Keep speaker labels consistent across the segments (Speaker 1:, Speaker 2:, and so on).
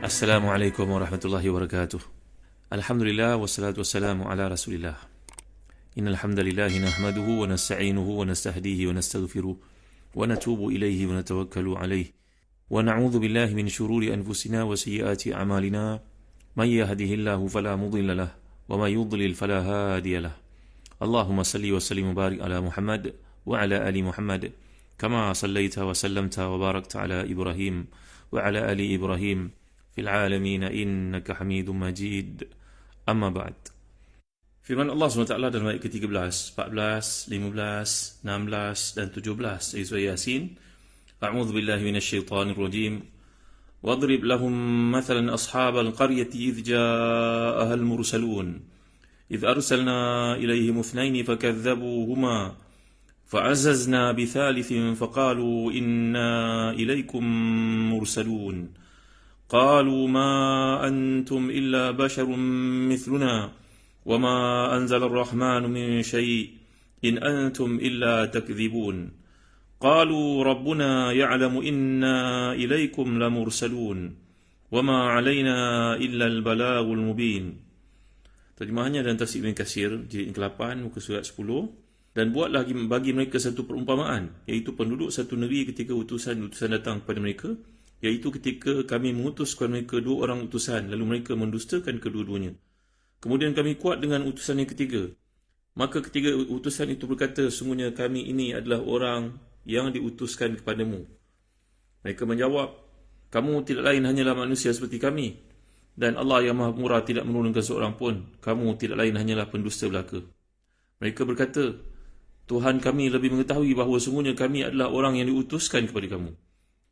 Speaker 1: Assalamualaikum warahmatullahi wabarakatuh. Alhamdulillah wassalatu wassalamu ala Rasulillah. Innal hamdalillah nahmaduhu wa nasta'inuhu wa nastahdihi wa nastaghfiruh wa natubu ilayhi wa natawakkalu alayhi wa na'udzu billahi min shururi anfusina wa sayyiati a'malina. May yahdihillahu fala mudilla lahu wa may yudlil fala hadiya lahu. Allahumma salli wa sallim wa barik ala Muhammad wa ala ali Muhammad kama sallaita wa sallamta wa barakta ala Ibrahim wa ala ali Ibrahim fil alamin innaka Hamidum Majid. Amma ba'd. Firman Allah SWT dalam ayat ke-13, 14, 15, 16 dan 17 dari surah Yasin. A'udzu billahi minasyaitonir rajim. Wadrib lahum mathalan ashabal qaryati idh ja'aha al-mursalun. Idh arsalna ilayhim ithnayn fakadzabuhuma fa'azzazna bithalithin faqalu inna ilaykum mursalun. قالوا ما أنتم إلا بشر مثلنا وما أنزل الرحمن من شيء إن أنتم إلا تكذبون قالوا ربنا يعلم إنا إليكم لمرسلون وما علينا إلا البلاغ المبين. Terjemahannya dan tafsir Ibn Katsir jilid ke-8 muka surat 10. Dan buatlah bagi mereka satu perumpamaan, iaitu penduduk satu negeri ketika utusan-utusan datang kepada mereka, iaitu ketika kami mengutus kepada mereka dua orang utusan, lalu mereka mendustakan kedua-duanya. Kemudian kami kuat dengan utusan yang ketiga. Maka ketiga utusan itu berkata, sungguhnya kami ini adalah orang yang diutuskan kepadamu. Mereka menjawab, kamu tidak lain hanyalah manusia seperti kami, dan Allah yang Maha Murah tidak menurunkan seorang pun. Kamu tidak lain hanyalah pendusta belaka. Mereka berkata, Tuhan kami lebih mengetahui bahawa sungguhnya kami adalah orang yang diutuskan kepada kamu,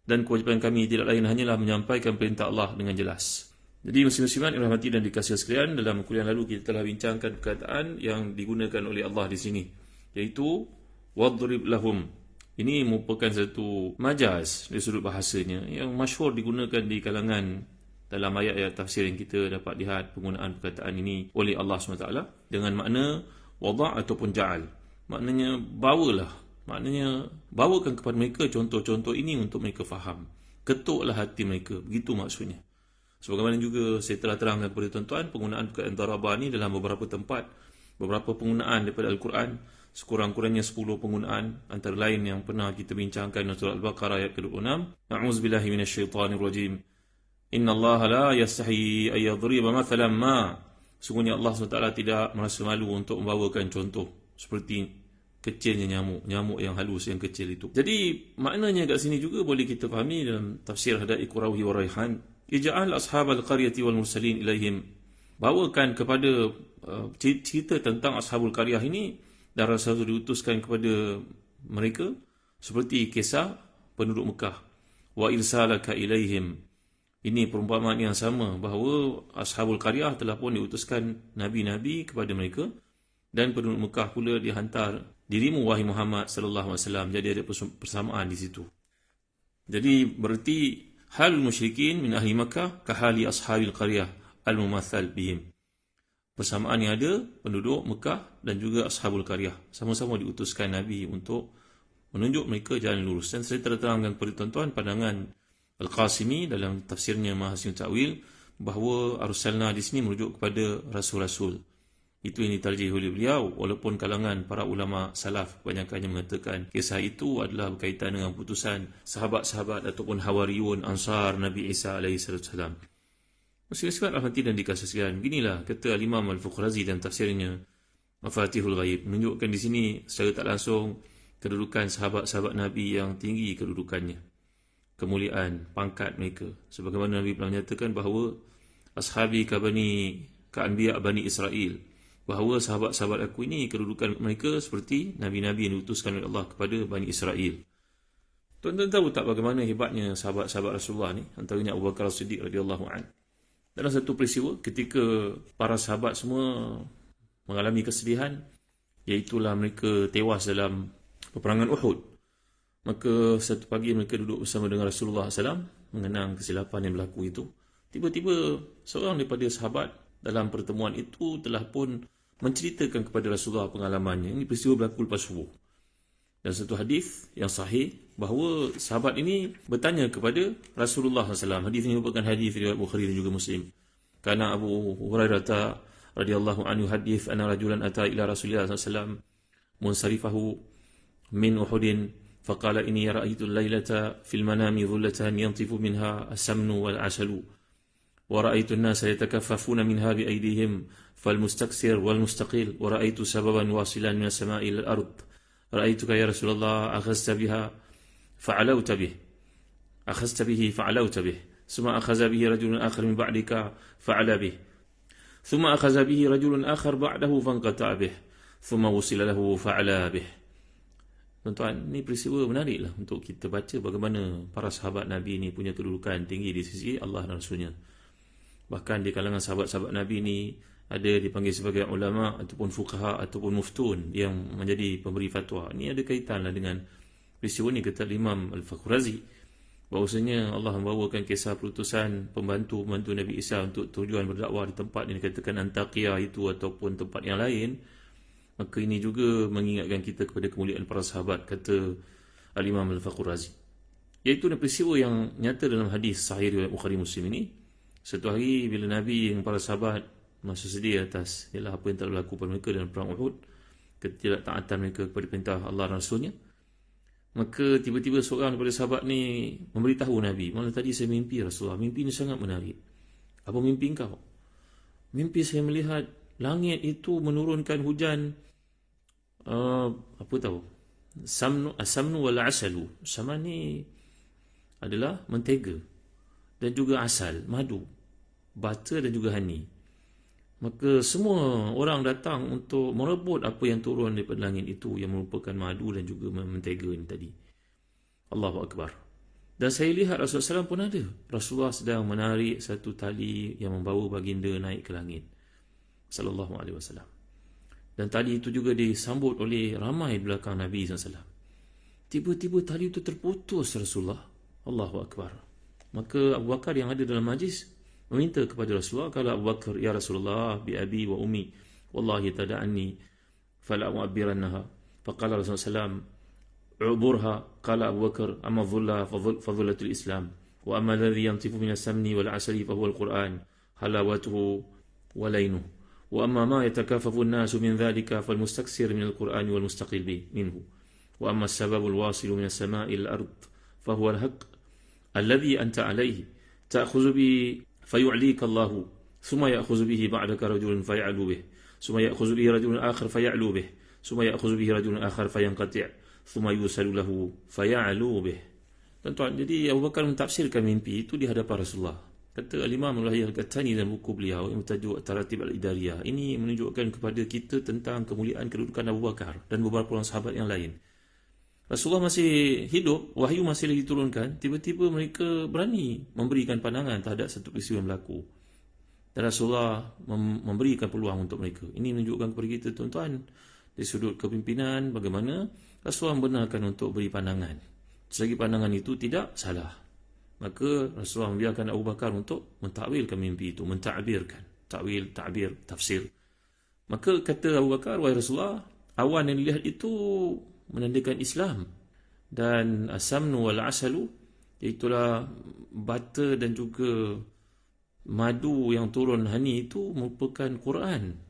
Speaker 1: dan kewajipan kami tidak lain hanyalah menyampaikan perintah Allah dengan jelas. Jadi muslim-muslimat yang dirahmati dan dikasihi sekalian, dalam kuliah lalu kita telah bincangkan perkataan yang digunakan oleh Allah di sini, iaitu wadrib lahum. Ini merupakan satu majaz dari sudut bahasanya yang masyhur digunakan di kalangan dalam ayat-ayat tafsir yang kita dapat lihat penggunaan perkataan ini oleh Allah SWT dengan makna wada' ataupun ja'al. Maknanya bawalah. Maknanya, bawakan kepada mereka contoh-contoh ini untuk mereka faham. Ketuklah hati mereka. Begitu maksudnya. Sebagaimana juga saya telah terangkan kepada tuan-tuan, penggunaan perkataan daraba ini dalam beberapa tempat, beberapa penggunaan daripada Al-Quran, sekurang-kurangnya 10 penggunaan, antara lain yang pernah kita bincangkan dalam surah Al-Baqarah ayat ke-26. A'udzubillahi minasyaitanirrajim. Inna Allah la yastahi ayyadriba mathalan ma. Sungguhnya Allah SWT tidak merasa malu untuk membawakan contoh seperti kecilnya nyamuk yang halus, yang kecil itu. Jadi maknanya kat sini juga boleh kita fahami dalam tafsir Hadaiq Rawi wa Raihan, ij'al ashabal qaryati wal mursalin ilaihim. Bawakan kepada cerita tentang ashabul qaryah ini dan Rasul diutuskan kepada mereka seperti kisah penduduk Mekah. Wa irsalaka ilaihim. Ini perumpamaan yang sama bahawa ashabul qaryah telah pun diutuskan nabi-nabi kepada mereka, dan penduduk Mekah pula dihantar dirimu wahai Muhammad sallallahu alaihi wasallam. Jadi ada persamaan di situ. Jadi berarti hal musyrikin min ahli Makkah kahali ashabil qaryah al-mumathal bihim. Persamaan yang ada penduduk Mekah dan juga ashabul qaryah, sama-sama diutuskan nabi untuk menunjuk mereka jalan lurus. Dan saya telah terangkan kepada tuan-tuan pandangan Al-Qasimi dalam tafsirnya Mahasin Ta'wil bahawa arsalna di sini merujuk kepada rasul-rasul. Itu yang ditarjih oleh beliau, walaupun kalangan para ulama salaf kebanyakannya mengatakan kisah itu adalah berkaitan dengan putusan sahabat-sahabat ataupun hawariyun ansar Nabi Isa alaihissalam. Muslim-muslimat rahmati dan dikasihi sekalian, beginilah kata Al-Imam Al-Fuqrazi dalam tafsirnya Mafatihul Ghaib, menunjukkan di sini secara tak langsung kedudukan sahabat-sahabat Nabi yang tinggi kedudukannya, kemuliaan pangkat mereka. Sebagaimana Nabi pernah menyatakan bahawa ashabi ka'anbiya Bani Israel, bahawa sahabat-sahabat aku ini kedudukan mereka seperti nabi-nabi yang diutuskan oleh Allah kepada Bani Israel. Tuan-tuan tahu tak bagaimana hebatnya sahabat-sahabat Rasulullah ni, antaranya Abu Bakar As-Siddiq radhiyallahu anhu. Dalam satu peristiwa ketika para sahabat semua mengalami kesedihan, iaitulah mereka tewas dalam peperangan Uhud. Maka satu pagi mereka duduk bersama dengan Rasulullah SAW mengenang kesilapan yang berlaku itu. Tiba-tiba seorang daripada sahabat dalam pertemuan itu telah pun menceritakan kepada Rasulullah pengalamannya. Ini peristiwa berlaku lepas subuh. Dan satu hadis yang sahih bahawa sahabat ini bertanya kepada Rasulullah SAW. Hadis ini merupakan hadis riwayat Bukhari dan juga Muslim. Karena Abu Hurairah radhiyallahu anhu hadis anna rajulan ata ila Rasulillah SAW munsarifahu min Uhudin faqala inni ra'aytu al-lailata fil manami dhullatan yantifu minha as-samnu wal 'asalu wa ra'aytu an-nasa yatakaffafuna minha bi aydihim فالمستكثر والمستقيل ورأيت سببا واصلا من السماء إلى الأرض رأيتك يا رسول الله أخذت به فعلوت به ثم أخذ به رجل آخر من بعدك فعل به ثم أخذ به رجل آخر بعده فانقطع به ثم وصل له فعل به. Tuan-tuan, ini peristiwa menariklah untuk kita baca bagaimana para sahabat Nabi ini punya kedudukan tinggi di sisi Allah dan Rasulnya. Bahkan di kalangan sahabat-sahabat Nabi ini ada dipanggil sebagai ulama ataupun fuqaha ataupun muftun yang menjadi pemberi fatwa. Ini ada kaitanlah dengan peristiwa ini, kata Imam Al-Fakhr Razi, bahawasanya Allah membawakan kisah perutusan pembantu Nabi Isa untuk tujuan berdakwah di tempat yang dikatakan Antakya itu ataupun tempat yang lain. Maka ini juga mengingatkan kita kepada kemuliaan para sahabat, kata Al-Imam Al-Fakhr Razi. Iaitu peristiwa yang nyata dalam hadis sahih riwayat Bukhari Muslim ini. Satu hari bila Nabi yang para sahabat masa sedih atas ialah apa yang telah berlaku pada mereka dalam perang Uhud, ketidaktaatan mereka kepada perintah Allah dan Rasulnya, maka tiba-tiba seorang daripada sahabat ni memberitahu Nabi, malam tadi saya mimpi Rasulullah, mimpi ini sangat menarik. Apa mimpi engkau? Mimpi saya melihat langit itu menurunkan hujan apa tahu, samnu wal asalu. Sama ni adalah mentega dan juga asal, madu, butter dan juga honey. Maka semua orang datang untuk merebut apa yang turun daripada langit itu, yang merupakan madu dan juga mentega ini tadi. Allahu Akbar. Dan saya lihat Rasulullah SAW pun ada. Rasulullah sedang menarik satu tali yang membawa baginda naik ke langit, sallallahu alaihi wasallam. Dan tali itu juga disambut oleh ramai di belakang Nabi SAW. Tiba-tiba tali itu terputus Rasulullah. Allahu Akbar. Maka Abu Bakar yang ada dalam majlis meminta kepada Rasulullah, kala Abu Bakar, ya Rasulullah, bi abi wa ummi, wallahi tada'anni fala u'abbirannaha. Faqala Rasulullah SAW, u'burha. Qala Abu Bakar, amma dhulla fadhullatul Islam, wa amma alladhi yantifu min as-samni wal 'asali fa huwa al-Qur'an halawatuhu wa laynuhu, wa amma ma yatakaffafu an-nasu min dhalika fal mustaksir min al-Qur'an wal mustaqil minhu, wa amma as-sababu al-wasilu min as-sama'i ila al-ard fa huwa al-haqq alladhi anta alayhi ta'khudhu bi فيعليك الله ثم يأخذ به بعدك رجل فيعلو به ثم يأخذ به رجل آخر فيعلو به ثم يأخذ به رجل آخر فينقطع ثم يوصل له فيعلو به. Tuan-tuan, jadi Abu Bakar mentafsirkan mimpi itu di hadapan Rasulullah. Kata Al-Imam Al-Qahtani dalam buku beliau yang bertajuk Taratib Al-Idariyah, ini menunjukkan kepada kita tentang kemuliaan kedudukan Abu Bakar dan beberapa orang sahabat yang lain. Rasulullah masih hidup, wahyu masih lagi diturunkan, tiba-tiba mereka berani memberikan pandangan terhadap satu peristiwa yang berlaku. Dan Rasulullah memberikan peluang untuk mereka. Ini menunjukkan kepada kita, tuan-tuan, dari sudut kepimpinan, bagaimana Rasulullah membenarkan untuk beri pandangan. Selagi pandangan itu tidak salah, maka Rasulullah membiarkan Abu Bakar untuk mentakwilkan mimpi itu, menta'birkan. Takwil, ta'bir, tafsir. Maka kata Abu Bakar, wahai Rasulullah, awan yang dilihat itu menandakan Islam, dan asamnu wal asalu, iaitulah butter dan juga madu yang turun hani itu merupakan Quran.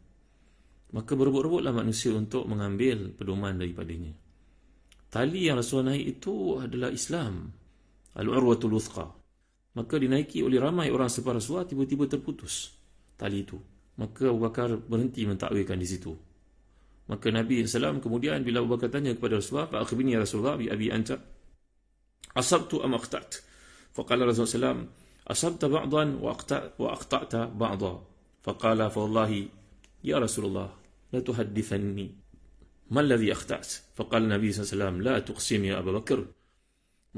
Speaker 1: Maka berebut-rebutlah manusia untuk mengambil pedoman daripadanya. Tali yang Rasulullah naik itu adalah Islam, al-urwatul wuthqa. Maka dinaiki oleh ramai orang selepas Rasulullah, tiba-tiba terputus tali itu. Maka Abu Bakar berhenti mentakwilkan di situ. Maka Nabi SAW kemudian bila Abu Bakar tanya kepada Rasulullah, fa akhbirni ya Rasulullah bi abi anta asabtu am aqta'tu. Faqala Rasulullah SAW, asabta ba'dan wa aqta'ta ba'dan. Faqala fa wallahi ya Rasulullah la tuhaddithanni ma alladhi aqta'tu. Faqala Nabi SAW, la tuqsim ya Abu Bakar.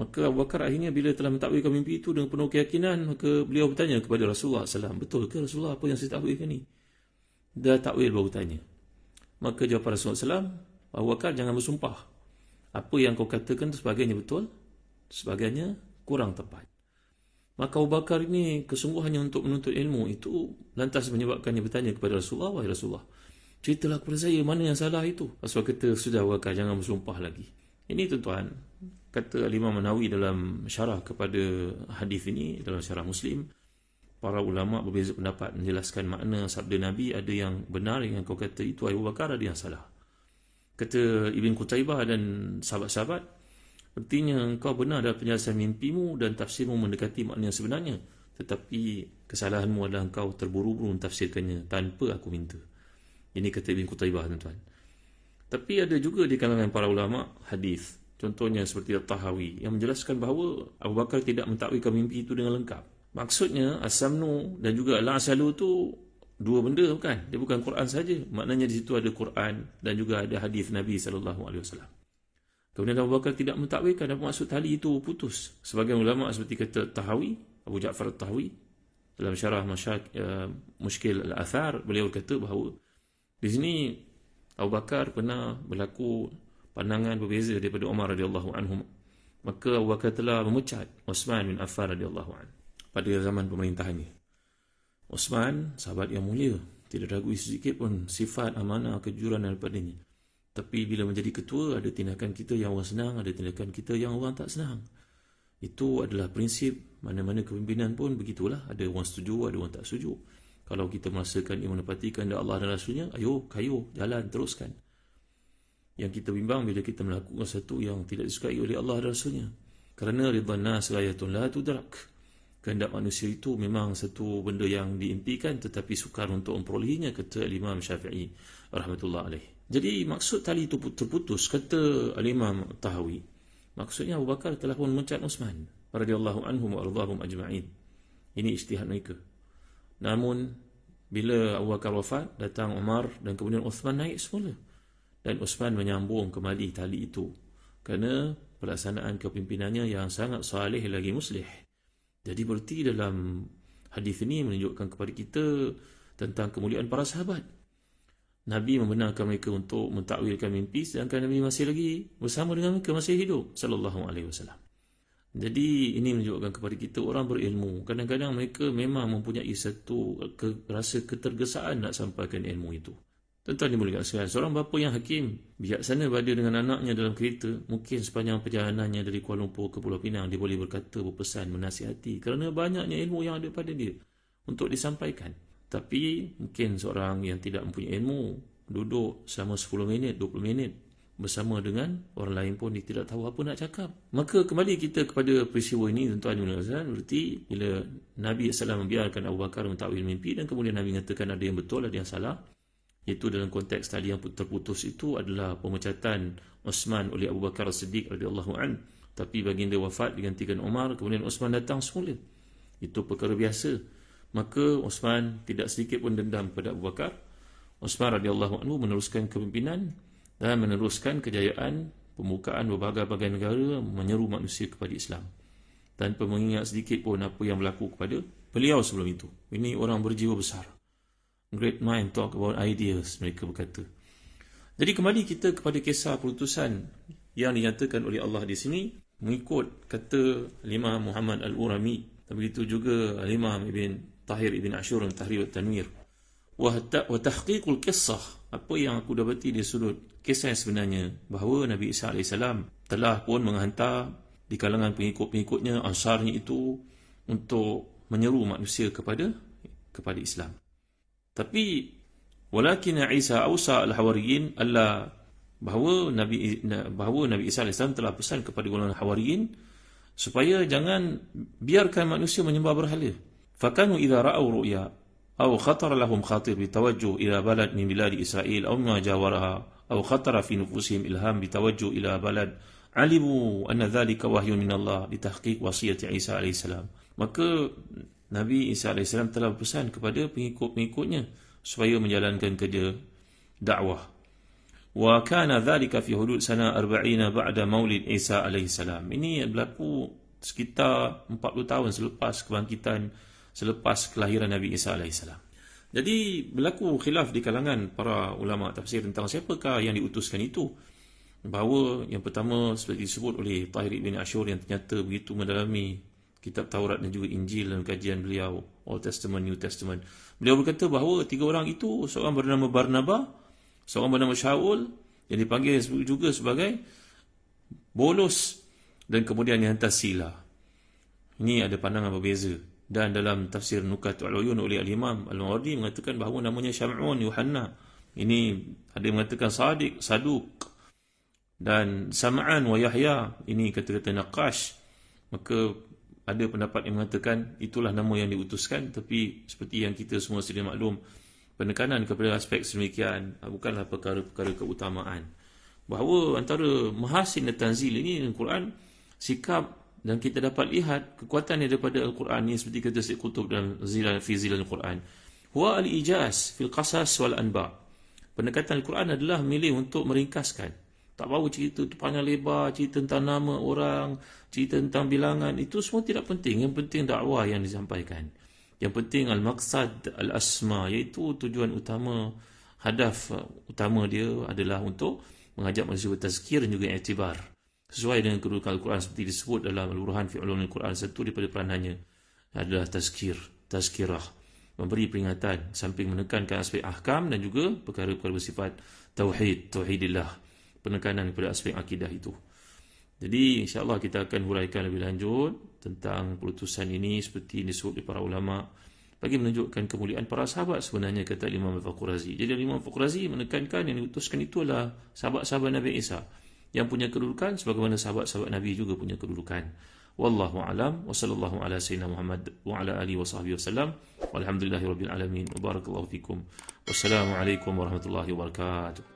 Speaker 1: Maka Abu Bakar akhirnya bila telah mentakwilkan mimpi itu dengan penuh keyakinan, maka beliau bertanya kepada Rasulullah SAW, betul ke Rasulullah apa yang saya takwilkan ni? Dah takwil baru tanya. Maka jawab Rasulullah SAW, Abu Bakar, jangan bersumpah. Apa yang kau katakan itu sebagainya betul, sebagainya kurang tepat. Maka Abu Bakar ini kesungguhannya untuk menuntut ilmu itu lantas menyebabkannya bertanya kepada Rasulullah, wahai Rasulullah, ceritalah kepada saya mana yang salah itu. Rasulullah kata, sudah Abu Bakar, jangan bersumpah lagi. Ini tuan-tuan, kata Imam Nawawi dalam syarah kepada hadis ini, dalam syarah Muslim, para ulama berbeza pendapat menjelaskan makna sabda Nabi. Ada yang benar yang kau kata itu Abu Bakar, ada yang salah. Kata Ibn Qutaybah dan sahabat-sahabat, artinya kau benar dalam penjelasan mimpimu dan tafsirmu mendekati makna yang sebenarnya, tetapi kesalahanmu adalah kau terburu-buru mentafsirkannya tanpa aku minta. Ini kata Ibn Qutaybah, tuan-tuan. Tapi ada juga di kalangan para ulama hadis, contohnya seperti At-Tahawi, yang menjelaskan bahawa Abu Bakar tidak mentakwilkan mimpi itu dengan lengkap. Maksudnya As-Samnu dan juga Al-Asalu itu dua benda, bukan? Dia bukan Quran saja. Maknanya di situ ada Quran dan juga ada hadis Nabi SAW. Kemudian Abu Bakar tidak mentakwilkan, apa maksud tali itu putus. Sebagian ulama seperti kata Tahawi, Abu Ja'far At-Tahawi, dalam syarah Mushkil Al-Athar, beliau kata bahawa di sini Abu Bakar pernah berlaku pandangan berbeza daripada Umar radhiyallahu anhu. Maka Abu Bakar telah memecat Uthman bin Affan radhiyallahu anhu pada zaman pemerintahannya. Uthman, sahabat yang mulia, tidak ragu sedikit pun sifat amanah, kejujuran daripadanya. Tapi bila menjadi ketua, ada tindakan kita yang orang senang, ada tindakan kita yang orang tak senang. Itu adalah prinsip mana-mana kepimpinan pun begitulah. Ada orang setuju, ada orang tak setuju. Kalau kita merasakan ia menepati kehendak Allah dan Rasulnya, ayo, jalan, teruskan. Yang kita bimbang bila kita melakukan sesuatu yang tidak disukai oleh Allah dan Rasulnya. Kerana ridha nas ghayatun la tudrak. Kehendak manusia itu memang satu benda yang diimpikan tetapi sukar untuk memperolehinya, kata Imam Syafi'i rahmatullah alaih. Jadi maksud tali itu terputus, kata Imam Tahawi. Maksudnya Abu Bakar telah pun memecat Uthman radhiyallahu anhum wa ardhahum ajma'in. Ini ijtihad mereka. Namun bila Abu Bakar wafat, datang Umar dan kemudian Uthman naik semula. Dan Uthman menyambung kembali tali itu kerana pelaksanaan kepimpinannya yang sangat salih lagi muslih. Jadi berarti dalam hadis ini menunjukkan kepada kita tentang kemuliaan para sahabat. Nabi membenarkan mereka untuk mentakwilkan mimpi sedangkan Nabi masih lagi bersama dengan mereka, masih hidup sallallahu alaihi wasallam. Jadi ini menunjukkan kepada kita orang berilmu, kadang-kadang mereka memang mempunyai satu rasa ketergesaan nak sampaikan ilmu itu. Tuan-tuan dimuliakan sekalian, seorang bapa yang hakim, bijaksana berada dengan anaknya dalam kereta, mungkin sepanjang perjalanannya dari Kuala Lumpur ke Pulau Pinang, dia boleh berkata, berpesan, menasihati kerana banyaknya ilmu yang ada pada dia untuk disampaikan. Tapi mungkin seorang yang tidak mempunyai ilmu duduk selama 10 minit, 20 minit bersama dengan orang lain pun dia tidak tahu apa nak cakap. Maka kembali kita kepada peristiwa ini, tuan-tuan dimuliakan sekalian, berarti bila Nabi SAW membiarkan Abu Bakar mentakwil mimpi dan kemudian Nabi mengatakan ada yang betul, ada yang salah. Itu dalam konteks tali yang terputus itu adalah pemecatan Uthman oleh Abu Bakar As-Siddiq radhiyallahu an. Tapi baginda wafat digantikan Umar, kemudian Uthman datang semula. Itu perkara biasa. Maka Uthman tidak sedikit pun dendam kepada Abu Bakar. Uthman radhiyallahu anhu meneruskan kepimpinan dan meneruskan kejayaan pembukaan berbagai-bagai negara, menyeru manusia kepada Islam tanpa mengingat sedikit pun apa yang berlaku kepada beliau sebelum itu. Ini orang berjiwa besar. Great mind talk about ideas, mereka berkata. Jadi kembali kita kepada kisah perutusan yang dinyatakan oleh Allah di sini mengikut kata Imam Muhammad Al-Urami, begitu juga Imam Ibn Tahir Ibn Ashur Tahrir Tanwir. Wa tahqiqul qissah, apa yang aku dapati di sudut kisah yang sebenarnya, bahawa Nabi Isa AS telah pun menghantar di kalangan pengikut-pengikutnya, ansarnya itu, untuk menyeru manusia kepada Islam. Tapi walakin Isa awsa al-hawariyin alla, bahawa Nabi Isa AS telah pesan kepada golongan hawariyin supaya jangan biarkan manusia menyembah berhala. Fakanu idza ra'aw ru'ya aw khatara lahum khatir bitawajjuh ila balad min bilad Israel aw ma jawaraha aw khatara fi nufusihim ilham bitawajjuh ila balad alimu anna dhalika wahyun min Allah litahqiq wasiyati Isa AS. Maka Nabi Isa AS telah berpesan kepada pengikut-pengikutnya supaya menjalankan kerja dakwah. Wa kana dhalika fi hudud sana 40 ba'da maulid Isa AS. Ini berlaku sekitar 40 tahun selepas kebangkitan, selepas kelahiran Nabi Isa AS. Jadi berlaku khilaf di kalangan para ulama tafsir tentang siapakah yang diutuskan itu. Bahawa yang pertama seperti disebut oleh Tahir Ibn Ashur yang ternyata begitu mendalami kitab Taurat dan juga Injil dalam kajian beliau, Old Testament, New Testament. Beliau berkata bahawa 3 orang itu, seorang bernama Barnabas, seorang bernama Shaul, yang dipanggil juga sebagai bolos dan kemudian dihantar sila. Ini ada pandangan berbeza. Dan dalam tafsir Nukatul Uyun oleh Al-Imam Al-Mawardi mengatakan bahawa namanya Syam'un, Yuhanna. Ini ada yang mengatakan Sadiq, Saduk. Dan Sam'an wa Yahya, ini kata-kata Naqash. Maka ada pendapat yang mengatakan itulah nama yang diutuskan, tapi seperti yang kita semua sedia maklum, penekanan kepada aspek sedemikian bukanlah perkara-perkara keutamaan. Bahawa antara mahasin dan tanzil ini Al-Quran, sikap, dan kita dapat lihat kekuatan daripada Al-Quran ini seperti kata Syekh Qutb dalam fi Zilal Al-Quran. Huwa al-ijaz fil qasas wal anba. Pendekatan Al-Quran adalah milih untuk meringkaskan. Tak bawa cerita panjang lebar, cerita tentang nama orang, cerita tentang bilangan, itu semua tidak penting. Yang penting dakwah yang disampaikan. Yang penting al-maqsad, al-asma, iaitu tujuan utama, hadaf utama dia adalah untuk mengajak manusia bertazkir dan juga iktibar. Sesuai dengan kedudukan Al-Quran seperti disebut dalam Al-Burhan fi Ulumil Quran, satu daripada peranannya adalah tazkirah, memberi peringatan samping menekankan aspek ahkam dan juga perkara-perkara bersifat tauhidillah, penekanan kepada aspek akidah itu. Jadi insya-Allah kita akan huraikan lebih lanjut tentang perutusan ini seperti disebut oleh para ulama bagi menunjukkan kemuliaan para sahabat sebenarnya, kata Imam Al-Faqr Razi. Jadi Imam Al-Faqr Razi menekankan yang diutuskan itu adalah sahabat-sahabat Nabi Isa yang punya kedudukan sebagaimana sahabat-sahabat Nabi juga punya kedudukan. Wallahu a'lam wa sallallahu ala sayyidina Muhammad wa ala alihi wa sahbihi wasallam. Walhamdulillahirabbil alamin. Wa barakallahu fikum. Wassalamu alaikum warahmatullahi wabarakatuh.